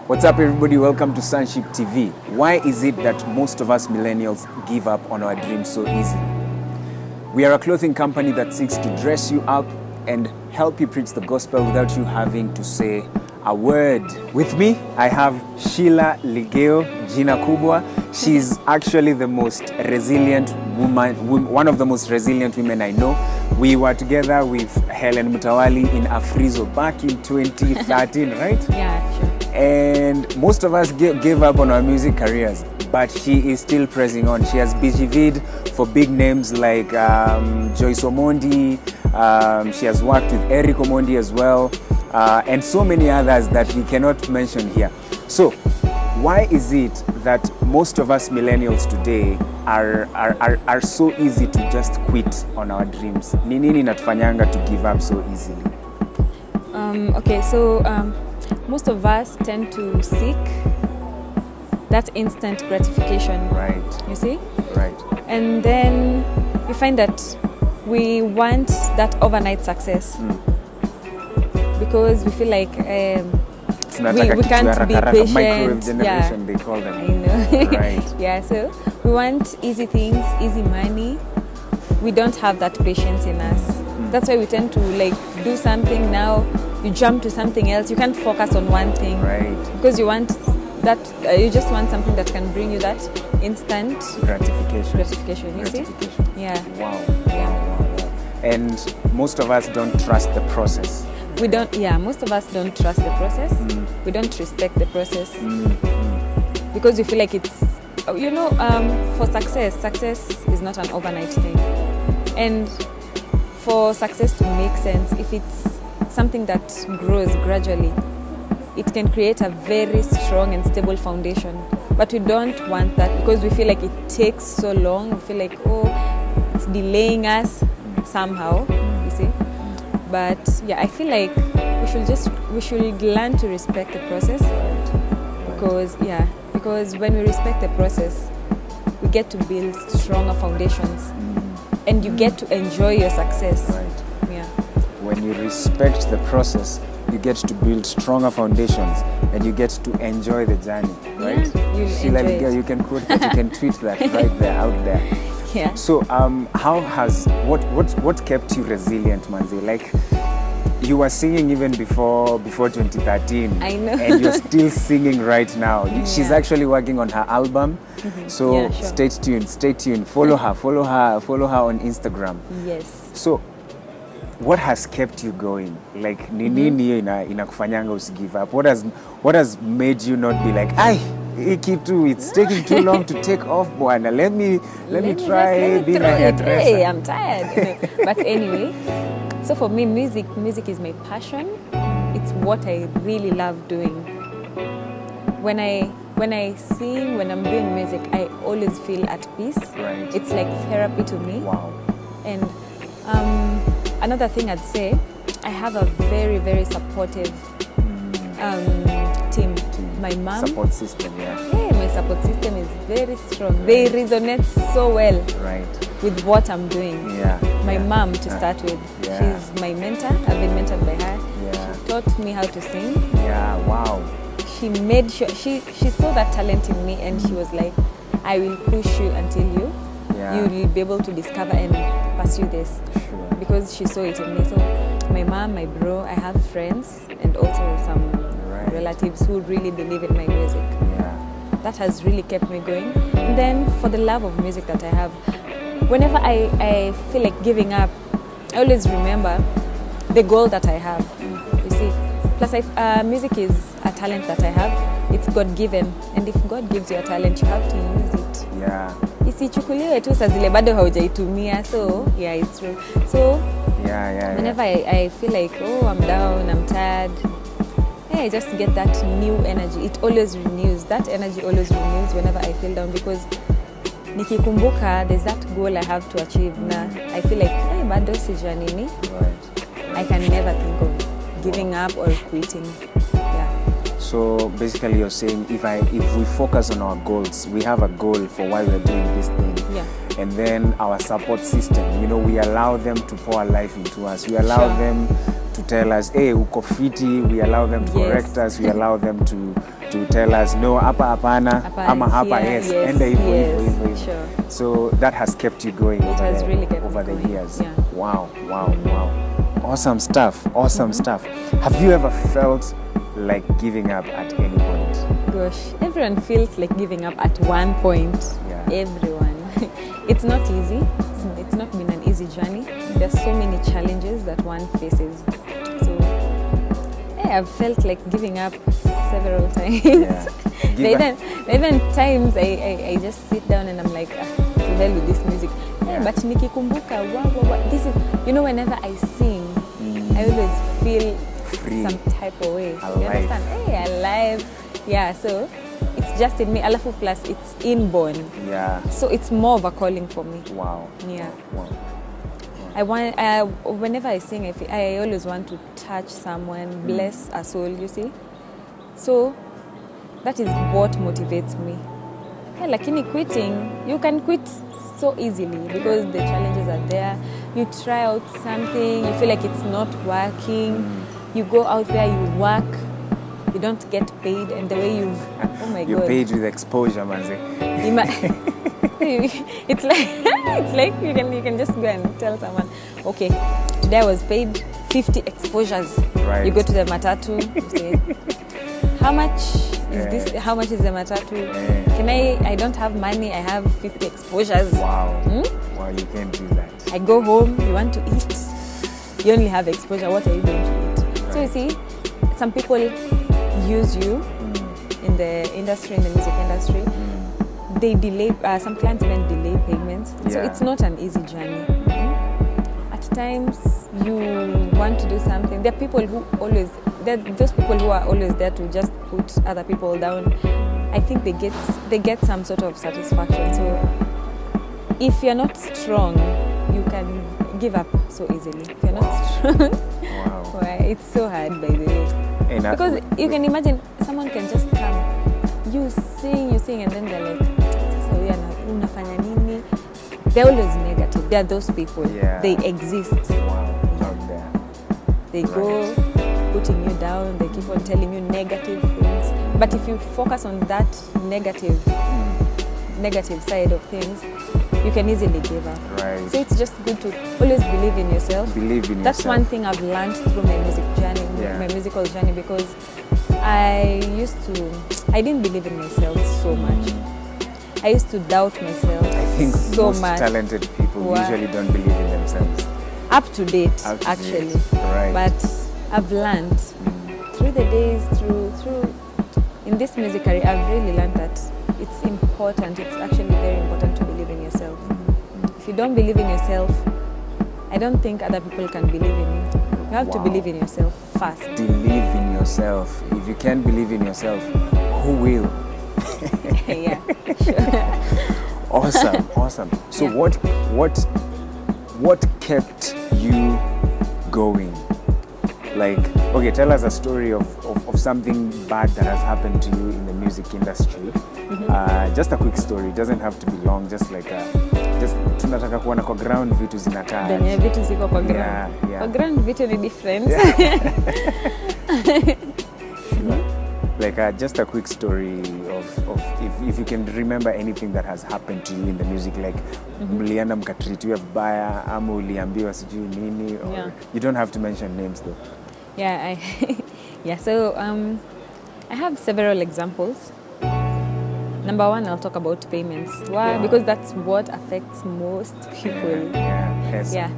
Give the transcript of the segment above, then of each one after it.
What's up, everybody? Welcome to Sonship TV. Why is it that most of us millennials give up on our dreams so easily? We are a clothing company that seeks to dress you up and help you preach the gospel without you having to say a word. With me, I have Sheila Ligeyo, Jina Kubwa. She's actually the most resilient woman, one of the most resilient women I know. We were together with Helen Mutawali in Afrizo back in 2013, right? Yeah, sure. And most of us gave up on our music careers, but she is still pressing on. She has BGV'd for big names like Joyce Omondi. She has worked with Erick Omondi as well, and so many others that we cannot mention here. So, why is it that most of us millennials today are so easy to just quit on our dreams? Ni nini inatufanyanga to give up so easily? Most of us tend to seek that instant gratification. Right. You see? Right. And then you find that we want that overnight success because we feel like we can't be patient. Microwave generation, they call them. I know. Right. Yeah, so we want easy things, easy money. We don't have that patience in us. That's why we tend to do something now. You jump to something else. You can't focus on one thing. Right. Because you want that. You just want something that can bring you that instant gratification. You see? Yeah. Wow. Yeah. Wow. And most of us don't trust the process. We don't. Yeah. Most of us don't trust the process. We don't respect the process because we feel like it's. For success is not an overnight thing, and for success to make sense, if it's something that grows gradually, it can create a very strong and stable foundation. But we don't want that because we feel like it takes so long. We feel like, it's delaying us somehow, you see. But yeah, I feel like we should learn to respect the process because when we respect the process, we get to build stronger foundations and you get to enjoy your success. Right. Yeah. When you respect the process, you get to build stronger foundations and you get to enjoy the journey, right? Yeah, Sheila Ligeyo, you can quote that, you can tweet that right there, out there. Yeah. So, what kept you resilient, Manzi? Like, you were singing even before 2013. I know. And you're still singing right now. She's actually working on her album. So Yeah, sure. Stay tuned. Follow her on Instagram. Yes. So, what has kept you going? Like, ni nini inakufanyanga usigive up? What has made you not be like, it's taking too long to take off, bwana. Let me try being a hairdresser. Hey, I'm tired. But anyway, so for me, music is my passion. It's what I really love doing. When I sing, when I'm doing music, I always feel at peace. Right. It's like therapy to me. Wow. And another thing I'd say, I have a very, very supportive team. My mom. Support system, yeah. Hey, my support system is very strong. They resonate so well with what I'm doing. Yeah. My mom, to start with. Yeah. She's my mentor. I've been mentored by her. Yeah. She taught me how to sing. Yeah, wow. She made sure, she saw that talent in me and she was like, I will push you until you will be able to discover and pursue this. Sure. Because she saw it in me. So my mom, my bro, I have friends and also some relatives who really believe in my music. Yeah. That has really kept me going. And then for the love of music that I have, whenever I feel like giving up, I always remember the goal that I have. You see, plus music is a talent that I have. It's God-given, and if God gives you a talent, you have to use it. Yeah. Isichukuliwe tu saa zile bado haujaitumia. So yeah, it's true. So whenever I feel like I'm down, I'm tired, I just get that new energy. It always renews. That energy always renews whenever I feel down because nikikumbuka there's that goal I have to achieve. Na I feel like bado sijanini. Right. I can never think of giving up or quitting. Yeah. So basically you're saying if we focus on our goals, we have a goal for why we're doing this thing. Yeah. and then our support system. You know, we allow them to pour life into us. We allow them to tell us, hey, uko fiti. We allow them to correct us. We allow them to tell us, no, hapa hapana, ama hapa yes, enda hivyo. Sure. So that has kept you going over the years. Yeah. Wow. Awesome stuff. Have you ever felt like giving up at any point? Gosh, everyone feels like giving up at one point. Yeah. Everyone. It's not easy. It's not been an easy journey. There's so many challenges that one faces. So I've felt like giving up several times. Yeah. Even times I just sit down and I'm like, to hell with this music. But nikikumbuka, wow, this is, you know, whenever I sing, I always feel free, some type of way. alive. You understand? Hey, alive. Yeah, so it's just in me. Alafu plus it's inborn. Yeah. So it's more of a calling for me. Wow. Yeah. Wow. I want. Whenever I sing, I always want to touch someone, bless a soul. You see, so that is what motivates me. Yeah, lakini quitting, you can quit so easily because the challenges are there. You try out something, you feel like it's not working. You go out there, you work, you don't get paid, and the way you've, oh my God, you're paid with exposure, manze. It's like you can just go and tell someone, okay, today I was paid 50 exposures. Right. You go to the matatu, you say, how much is this? How much is the matatu? Can I don't have money, I have 50 exposures. Wow. Wow, you can't do that. I go home, you want to eat, you only have exposure, what are you going to eat? Right. So you see, some people use you in the industry, in the music industry. They delay, some clients even delay payments. So it's not an easy journey. At times you want to do something. There are people who always, those people who are always there to just put other people down. I think they get some sort of satisfaction. So if you're not strong, you can give up so easily. If you're not strong, well, it's so hard, by the way. Because you can imagine someone can just come, you sing, and then they're like, unafanya nini? They're always negative. They're those people. Yeah. They exist. Out there. They go putting you down. They keep on telling you negative things. But if you focus on that negative side of things, you can easily give up. Right. So it's just good to always believe in yourself. That's yourself. one thing I've learned through my music journey, my musical journey, because I didn't believe in myself so much. I used to doubt myself. I think so most much. talented people usually don't believe in themselves. Up to date, actually. Right. But I've learned through the days, through in this music career, I've really learned that it's important. It's actually very important to believe in yourself. If you don't believe in yourself, I don't think other people can believe in you. You have to believe in yourself first. Believe in yourself. If you can't believe in yourself, who will? Yeah, sure. Awesome. So what kept you going? Like, okay, tell us a story of something bad that has happened to you in the music industry. Just a quick story. It doesn't have to be long. Just like just tunataka kuona kwa ground vitu zinakaa. Denye vitu ziko kwa ground. Yeah. Kwa ground vitu ni different. Like just a quick story of if you can remember anything that has happened to you in the music, like mlienda mkatritiwa vibaya ama uliambiwa sijui nini, or you don't have to mention names though. So I have several examples. Number one, I'll talk about payments. Why? Because that's what affects most people. Yeah.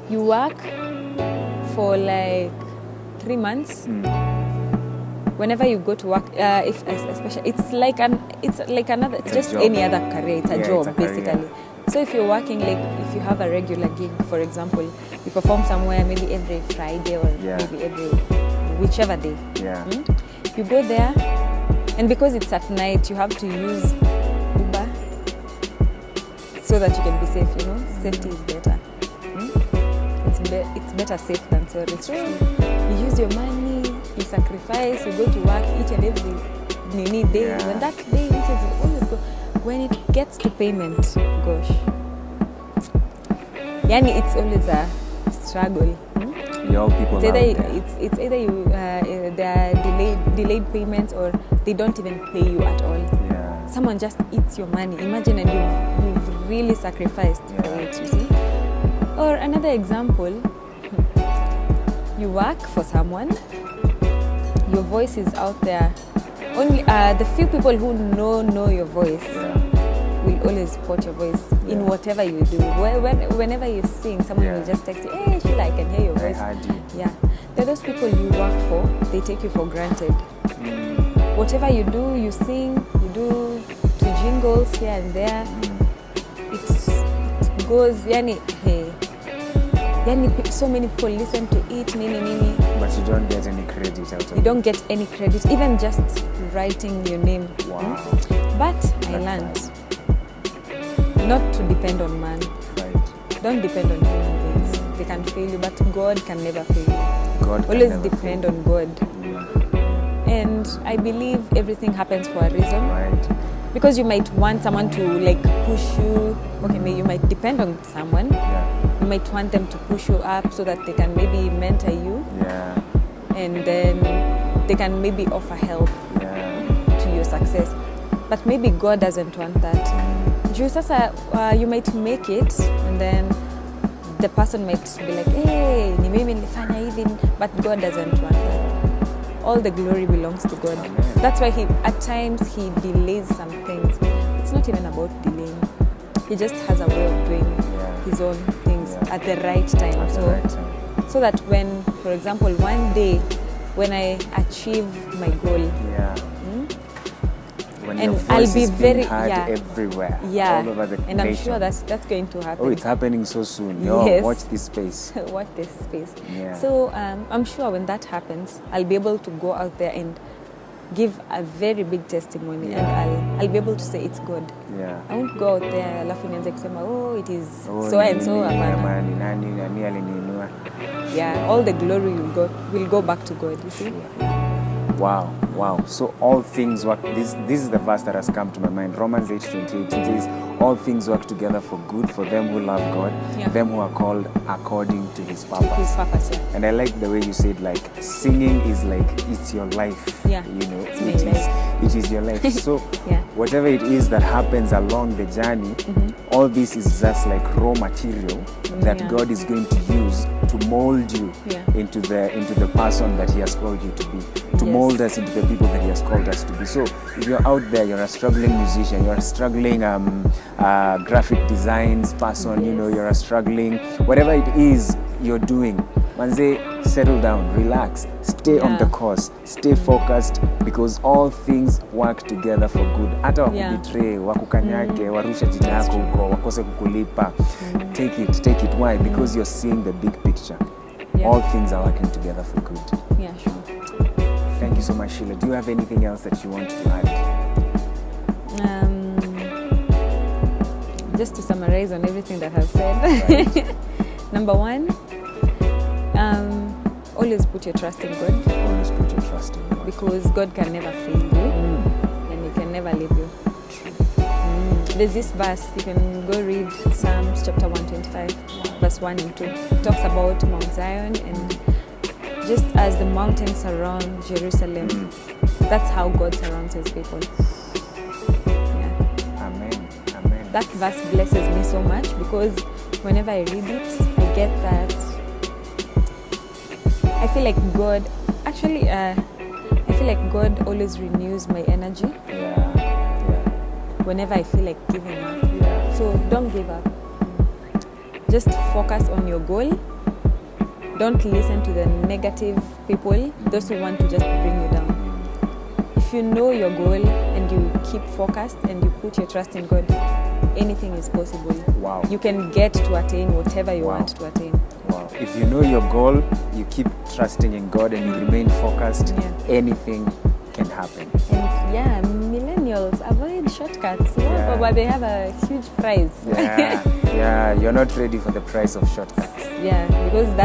You work for like 3 months. Whenever you go to work, especially it's just any other career. It's a job, it's a basically. Career. So if you're working, like if you have a regular gig, for example, you perform somewhere maybe every Friday or maybe every whichever day. You go there, and because it's at night, you have to use Uber so that you can be safe. You know, safety is better. It's better safe than sorry. So you use your money. You sacrifice, you go to work each and every day. When that day reaches, you always go. When it gets to payment, gosh, Yani it's always a struggle. Your people It's out either, there. it's either you there are delayed payments or they don't even pay you at all. Yeah. Someone just eats your money. Imagine, and you've really sacrificed for it, you see. Or another example, you work for someone, your voice is out there. Only the few people who know your voice will always support your voice in whatever you do. Whenever you sing, someone will just text you, hey Sheila, I can hear your voice. I heard you. Yeah. There are those people you work for, they take you for granted. Whatever you do, you sing, you do to jingles here and there. It goes, yani, hey. Yani, so many people listen to it, nini. But you don't get any credit out of it. You don't get any credit, even just writing your name. Wow. But That's I learned nice. not to depend on man. Right. Don't depend on human beings. They can fail you, but God can never fail you. God can Always never depend fail. on God. And I believe everything happens for a reason. Right. Because you might want someone to like push you. Okay, maybe you might depend on someone. Yeah. You might want them to push you up so that they can maybe mentor you. Yeah. And then they can maybe offer help Yeah. to your success. But maybe God doesn't want that. Juu sasa you might make it and then the person might be like, hey, ni mimi nilifanya hivi, but God doesn't want that. All the glory belongs to God. Amen. That's why at times he delays some things. It's not even about delaying. He just has a way of doing his own things at the right time. At the right time. So that when, for example, one day when I achieve my goal, When and your voice I'll be is being very heard everywhere, all over the and I'm nation. sure that's going to happen. Oh, it's happening so soon. Yo, Yes. watch this space. Watch this space. Yeah. So I'm sure when that happens, I'll be able to go out there and give a very big testimony, and I'll be able to say it's God. Yeah. I won't go out there alafu nianze kusema oh it is Oh, so and so. nini, Hapana. nani aliniinua. Yeah, all the glory will go back to God. You see. Wow. So all things work. This is the verse that has come to my mind. Romans 8:28. It says, all things work together for good for them who love God, them who are called according to His purpose. His purpose, And I like the way you said, like, singing is like, it's your life. Yeah, You know, it's my life. it is your life. So Yeah. whatever it is that happens along the journey, all this is just like raw material that God is going to use to mold you into the person that He has called you to be, to mold us into the people that He has called us to be. So if you're out there, you're a struggling musician, you're a struggling graphic designs person, you know, you're a struggling, whatever it is you're doing, manze, settle down, relax, stay on the course, stay focused, because all things work together for good. Hata wakubetray, wakukanyage, warushe jina yako huko, wakose kukulipa. Take it. Why? Because you're seeing the big picture. All things are working together for good. Yeah, sure. Thank you so much, Sheila. Do you have anything else that you want to add? Just to summarize on everything that I've said. Number one, always put your trust in God. Always put your trust in God. Because God can never fail you and He can never leave you. There's this verse, you can go read Psalms chapter 125, verse 1 and 2. It talks about Mount Zion, and just as the mountains surround Jerusalem, that's how God surrounds His people. Amen. That verse blesses me so much because whenever I read it, I get that I feel like God, actually, I feel like God always renews my energy whenever I feel like giving up. So don't give up. Just focus on your goal. Don't listen to the negative people, those who want to just bring you down. If you know your goal and you keep focused and you put your trust in God, anything is possible. Wow. You can get to attain whatever you want to attain. Wow. If you know your goal, you keep trusting in God and you remain focused, anything can happen. And millennials avoid shortcuts, but they have a huge price. You're not ready for the price of shortcuts. Because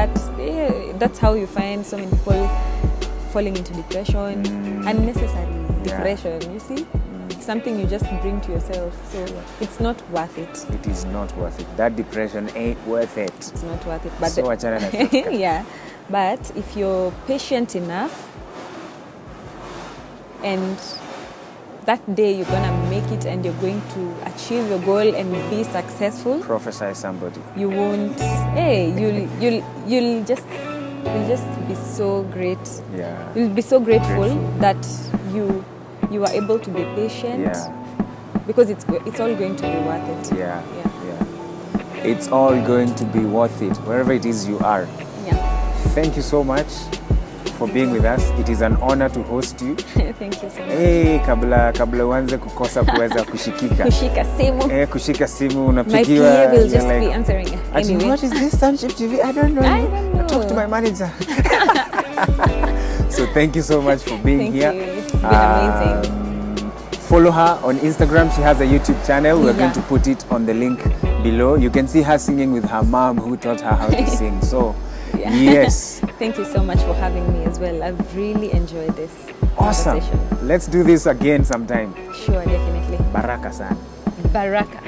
that's how you find so many people falling into depression, unnecessary depression, you see? something you just bring to yourself. So it's not worth it. It is not worth it. That depression ain't worth it. It's not worth it. But So achana na shortcut. yeah, but if you're patient enough, and that day you're gonna make it, and you're going to achieve your goal and be successful. Prophesy somebody. You won't. Hey, you'll just be so great. Yeah. You'll be so grateful Grateful. that you are able to be patient. Yeah. Because it's all going to be worth it. Yeah. Yeah. Yeah. It's all going to be worth it, wherever it is you are. Yeah. Thank you so much for being with us. It is an honor to host you. Thank you so much. Hey, kabla uanze kukosa kuweza kushikika. Kushika simu. Kushika simu My unapigiwa. PA will just you're be answering. Ati, Anyway. what is this Sunship TV? I don't know. I don't know. Talk to my manager. So thank you so much for being Thank here. you. It's been amazing. Follow her on Instagram. She has a YouTube channel. We're Yeah. going to put it on the link below. You can see her singing with her mom who taught her how to sing. So, Yeah. yes. Thank you so much for having me as well. I've really enjoyed this Awesome. conversation. Let's do this again sometime. Sure, definitely. Baraka sana. Baraka.